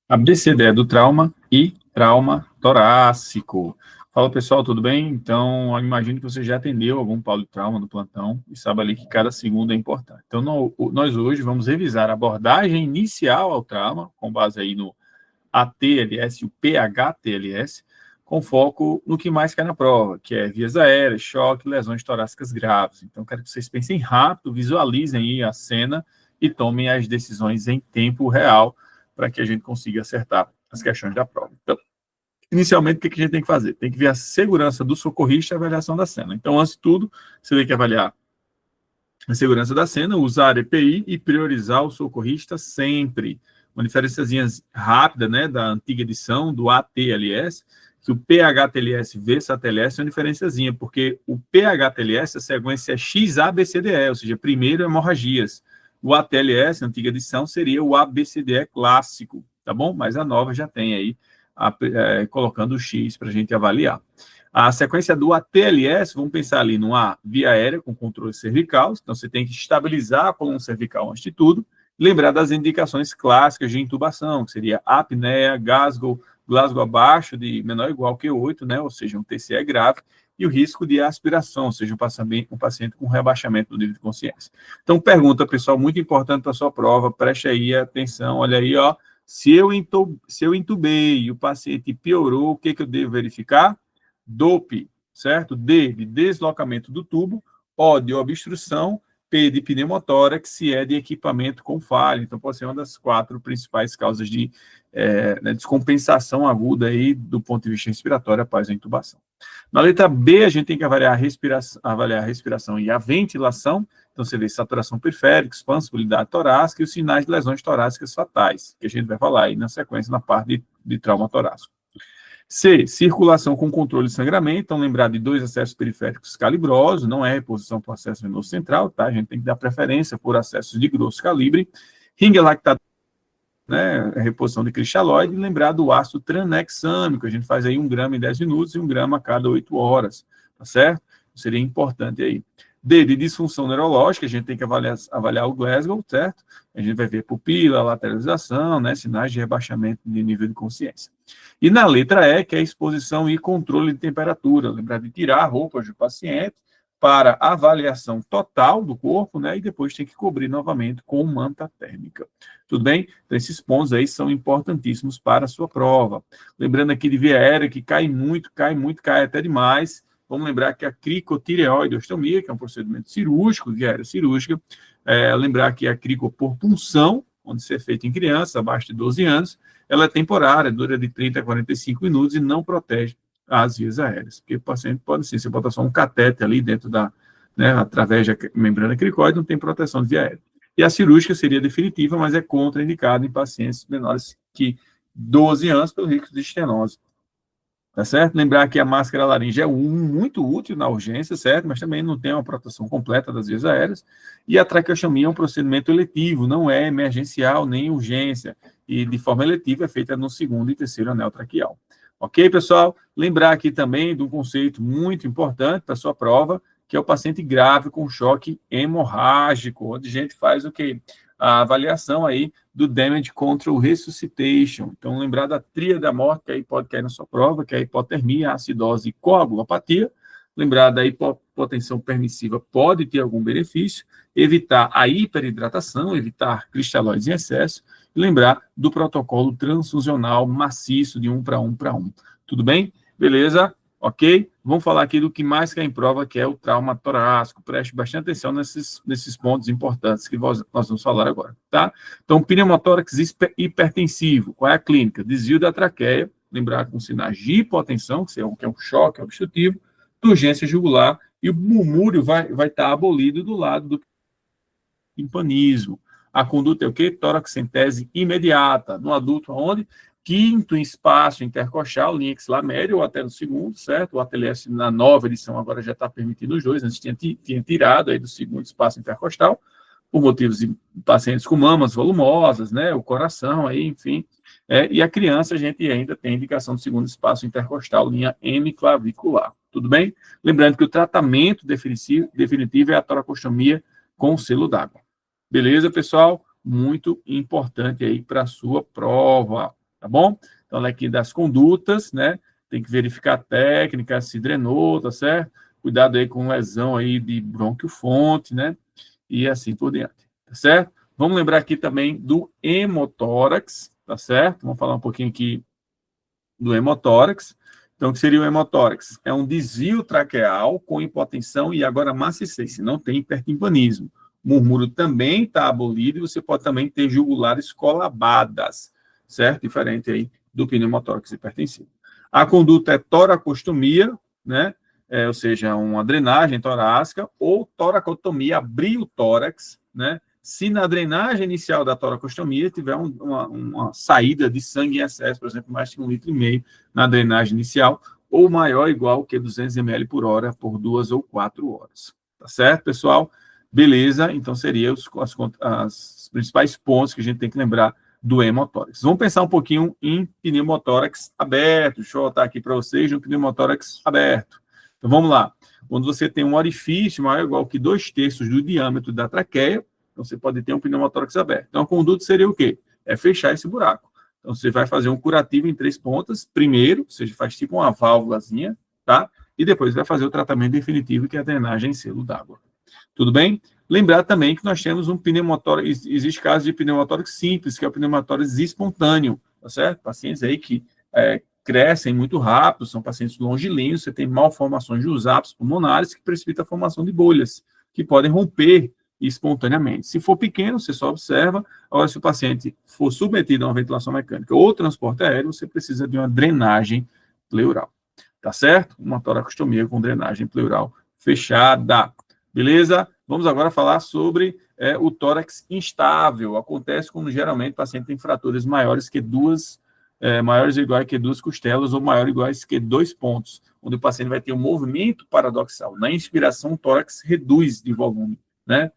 ABCD do trauma e trauma torácico. Fala, pessoal, tudo bem? Então, eu imagino que você já atendeu algum politrauma no plantão e sabe ali que cada segundo é importante. Então, nós hoje vamos revisar a abordagem inicial ao trauma, com base aí no ATLS e o PHTLS, com foco no que mais cai na prova, que é vias aéreas, choque, lesões torácicas graves. Então, quero que vocês pensem rápido, visualizem aí a cena e tomem as decisões em tempo real, para que a gente consiga acertar as questões da prova. Então, inicialmente, o que a gente tem que fazer? Tem que ver a segurança do socorrista e a avaliação da cena. Então, antes de tudo, você tem que avaliar a segurança da cena, usar EPI e priorizar o socorrista sempre. Uma diferençazinha rápida, né, da antiga edição, do ATLS, que o PHTLS versus ATLS é uma diferençazinha, porque o PHTLS, a sequência é XABCDE, ou seja, primeiro hemorragias. O ATLS, a antiga edição, seria o ABCDE clássico, tá bom? Mas a nova já tem aí, colocando o X para a gente avaliar. A sequência do ATLS, vamos pensar ali numa via aérea com controle cervical, então você tem que estabilizar a coluna cervical antes de tudo, lembrar das indicações clássicas de intubação, que seria apneia, Glasgow abaixo de menor ou igual que 8, né, ou seja, um TCE grave, e o risco de aspiração, ou seja, um paciente com rebaixamento do nível de consciência. Então, pergunta, pessoal, muito importante para a sua prova, preste aí atenção, olha aí, ó, se eu intubei e o paciente piorou, o que eu devo verificar? DOP, certo? D, de deslocamento do tubo, O, de obstrução, P, de pneumotórax, e E, de equipamento com falha. Então, pode ser uma das 4 principais causas de descompensação aguda aí do ponto de vista respiratório após a intubação. Na letra B, a gente tem que avaliar a respiração e a ventilação. Então, você vê saturação periférica, expansibilidade torácica e os sinais de lesões torácicas fatais, que a gente vai falar aí na sequência, na parte de trauma torácico. C, circulação com controle de sangramento, então lembrar de 2 acessos periféricos calibrosos, não é reposição por acesso venoso central, tá? A gente tem que dar preferência por acessos de grosso calibre. Ring lactato, né, reposição de cristalóide, e lembrar do ácido tranexâmico, a gente faz aí 1 grama em 10 minutos e 1 grama a cada 8 horas, tá certo? Seria importante aí. D, de disfunção neurológica, a gente tem que avaliar o Glasgow, certo? A gente vai ver pupila, lateralização, né, sinais de rebaixamento de nível de consciência. E na letra E, que é exposição e controle de temperatura, lembrar de tirar a roupa do paciente para avaliação total do corpo, né, e depois tem que cobrir novamente com manta térmica. Tudo bem? Então, esses pontos aí são importantíssimos para a sua prova. Lembrando aqui de via aérea, que cai muito, cai até demais. Vamos lembrar que a cricotireoidostomia, que é um procedimento cirúrgico, via aérea cirúrgica, lembrar que a crico por punção, onde ser feita em criança, abaixo de 12 anos, ela é temporária, dura de 30 a 45 minutos e não protege as vias aéreas, porque o paciente pode sim, você botar só um catéter ali dentro da, né, através da membrana cricoide, não tem proteção de via aérea. E a cirúrgica seria definitiva, mas é contraindicada em pacientes menores que 12 anos pelo risco de estenose. Tá certo? Lembrar que a máscara laríngea é muito útil na urgência, certo? Mas também não tem uma proteção completa das vias aéreas. E a traqueostomia é um procedimento eletivo, não é emergencial nem urgência. E de forma eletiva é feita no 2º e 3º anel traqueal. Ok, pessoal? Lembrar aqui também de um conceito muito importante para a sua prova, que é o paciente grave com choque hemorrágico, onde a gente faz o quê? A avaliação aí do Damage Control Resuscitation. Então, lembrar da tríade da morte, que aí pode cair na sua prova, que é a hipotermia, a acidose e coagulopatia. Lembrar da hipotensão permissiva pode ter algum benefício. Evitar a hiperidratação, evitar cristalóides em excesso. E lembrar do protocolo transfusional maciço de 1 para 1 para 1. Tudo bem? Beleza? Ok? Vamos falar aqui do que mais cai em prova, que é o trauma torácico. Preste bastante atenção nesses pontos importantes que nós vamos falar agora, tá? Então, pneumotórax hipertensivo. Qual é a clínica? Desvio da traqueia, lembrar com sinais de hipotensão, que é um choque obstrutivo, urgência jugular, e o murmúrio vai estar abolido do lado do timpanismo. A conduta é o quê? Toraxentese imediata. No adulto, aonde? Quinto espaço intercostal, linha xilaméria, ou até no 2º, certo? O ATLS, na nova edição, agora já está permitindo os 2, antes tinha tirado aí do 2º espaço intercostal, por motivos de pacientes com mamas volumosas, né? O coração, aí, enfim. E a criança, a gente ainda tem indicação do 2º espaço intercostal, linha hemiclavicular. Tudo bem? Lembrando que o tratamento definitivo é a toracostomia com selo d'água. Beleza, pessoal? Muito importante aí para a sua prova. tá bom? Então, aqui das condutas, né? Tem que verificar a técnica, se drenou, tá certo? Cuidado aí com lesão aí de brônquio-fonte, né? E assim por diante, tá certo? Vamos lembrar aqui também do hemotórax, tá certo? Vamos falar um pouquinho aqui do hemotórax. Então, o que seria o hemotórax? É um desvio traqueal com hipotensão e agora maciçez, se não tem hipertimpanismo. O murmúrio também está abolido e você pode também ter jugulares colabadas, certo? Diferente aí do pneumotórax hipertensivo. A conduta é toracostomia, né? Ou seja, uma drenagem torácica ou toracotomia, abrir o tórax, né? Se na drenagem inicial da toracostomia tiver uma saída de sangue em excesso, por exemplo, mais de 1,5 litro na drenagem inicial, ou maior ou igual que 200 ml por hora por 2 ou 4 horas. Tá certo, pessoal? Beleza, então seriam as principais pontos que a gente tem que lembrar do hemotórax. Vamos pensar um pouquinho em pneumotórax aberto. Deixa eu botar aqui para vocês um pneumotórax aberto. Então vamos lá. Quando você tem um orifício maior ou igual que 2/3 do diâmetro da traqueia, então, você pode ter um pneumotórax aberto. Então, a conduta seria o quê? É fechar esse buraco. Então, você vai fazer um curativo em 3 pontas, primeiro, ou seja, faz tipo uma válvulazinha, tá? E depois vai fazer o tratamento definitivo, que é a drenagem em selo d'água. Tudo bem? Lembrar também que nós temos um pneumotórax, existe caso de pneumotórax simples, que é o pneumotórax espontâneo, tá certo? Pacientes aí que crescem muito rápido, são pacientes longilíneos, você tem malformações dos ápices pulmonares que precipita a formação de bolhas, que podem romper espontaneamente. Se for pequeno, você só observa. Agora, se o paciente for submetido a uma ventilação mecânica ou transporte aéreo, você precisa de uma drenagem pleural. Tá certo? Uma toracostomia com drenagem pleural fechada. Beleza? Vamos agora falar sobre o tórax instável. Acontece quando geralmente o paciente tem fraturas maiores ou iguais que 2 costelas ou maiores ou iguais que 2 pontos, onde o paciente vai ter um movimento paradoxal. Na inspiração, o tórax reduz de volume, né?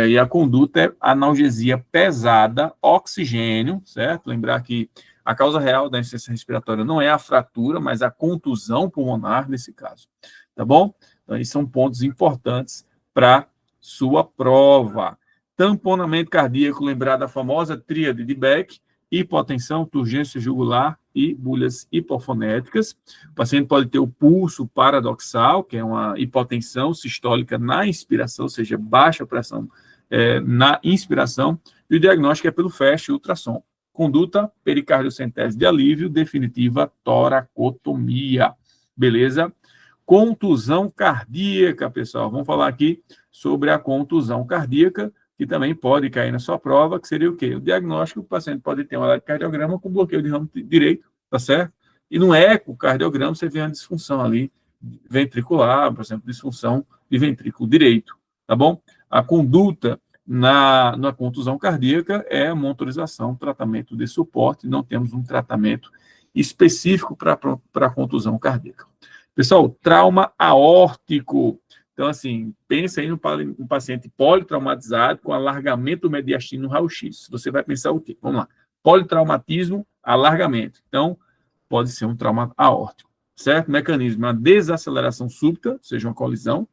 E a conduta é analgesia pesada, oxigênio, certo? Lembrar que a causa real da insuficiência respiratória não é a fratura, mas a contusão pulmonar nesse caso, tá bom? Então, esses são pontos importantes para sua prova. Tamponamento cardíaco, lembrar da famosa tríade de Beck, hipotensão, turgência jugular e bolhas hipofonéticas. O paciente pode ter o pulso paradoxal, que é uma hipotensão sistólica na inspiração, ou seja, baixa pressão na inspiração, e o diagnóstico é pelo FAST ultrassom. Conduta, pericardiocentese de alívio, definitiva, toracotomia. Beleza? Contusão cardíaca, pessoal. Vamos falar aqui sobre a contusão cardíaca, que também pode cair na sua prova, que seria o quê? O diagnóstico, o paciente pode ter um eletrocardiograma com bloqueio de ramo direito, tá certo? E no ecocardiograma você vê uma disfunção ali ventricular, por exemplo, disfunção de ventrículo direito, tá bom? A conduta na contusão cardíaca é a monitorização, tratamento de suporte, não temos um tratamento específico para a contusão cardíaca. Pessoal, trauma aórtico. Então, assim, pensa aí no paciente politraumatizado com alargamento mediastino no raio-x. Você vai pensar o quê? Vamos lá. Politraumatismo, alargamento. Então, pode ser um trauma aórtico, certo? Mecanismo, uma desaceleração súbita, ou seja, uma colisão.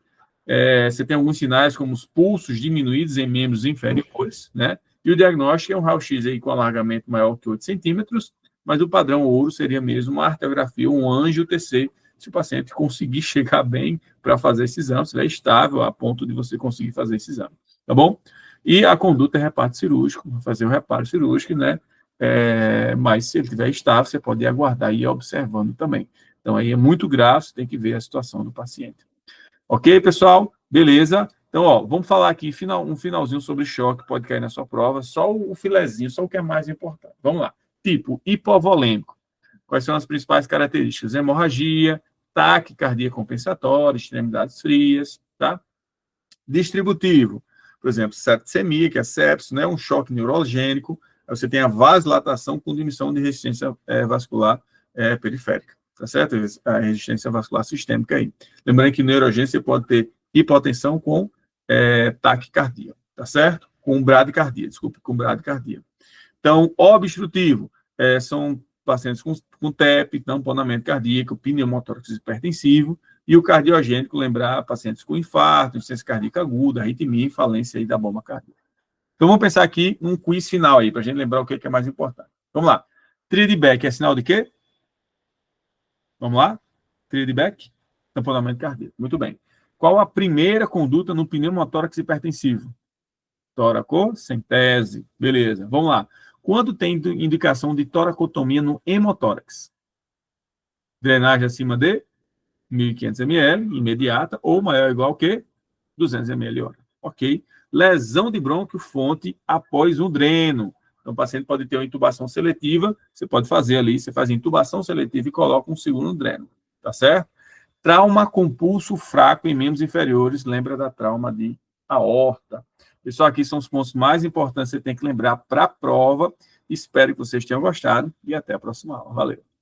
Você tem alguns sinais como os pulsos diminuídos em membros inferiores, né? E o diagnóstico é um raio-x aí com alargamento maior que 8 centímetros, mas o padrão ouro seria mesmo uma arteriografia, um angiotc, se o paciente conseguir chegar bem para fazer esse exame, se estiver estável a ponto de você conseguir fazer esse exame, tá bom? E a conduta é reparo cirúrgico, fazer o reparo cirúrgico, né? Mas se ele estiver estável, você pode aguardar e ir observando também. Então, aí é muito grave, você tem que ver a situação do paciente. Ok, pessoal? Beleza? Então, vamos falar aqui um finalzinho sobre choque, pode cair na sua prova, só o filezinho, só o que é mais importante. Vamos lá. Tipo, hipovolêmico. Quais são as principais características? Hemorragia, taquicardia compensatória, extremidades frias, tá? Distributivo, por exemplo, septicemia, que é sepsis, né? Um choque neurogênico, aí você tem a vasodilatação com diminuição de resistência vascular periférica, tá certo? A resistência vascular sistêmica aí. Lembrando que neurogênico você pode ter hipotensão com taquicardia, tá certo? Com bradicardia, desculpe, com bradicardia. Então, obstrutivo, são pacientes com TEP, tamponamento cardíaco, pneumotórax hipertensivo, e o cardiogênico, lembrar pacientes com infarto, insuficiência cardíaca aguda, arritmia e falência aí da bomba cardíaca. Então, vamos pensar aqui num quiz final aí, para a gente lembrar o que é mais importante. Vamos lá. Tria de Beck é sinal de quê? Vamos lá? Tria de Beck? Tamponamento cardíaco. Muito bem. Qual a primeira conduta no pneumotórax hipertensivo? Toracocentese. Beleza. Vamos lá. Quando tem indicação de toracotomia no hemotórax? Drenagem acima de 1.500 ml, imediata, ou maior ou igual que 200 ml hora. Ok. Lesão de brônquio fonte após um dreno. Então, o paciente pode ter uma intubação seletiva, você pode fazer ali, você faz intubação seletiva e coloca um segundo dreno. Tá certo? Trauma com pulso fraco em membros inferiores, lembra da trauma de aorta. Pessoal, aqui são os pontos mais importantes que você tem que lembrar para a prova. Espero que vocês tenham gostado e até a próxima aula. Valeu!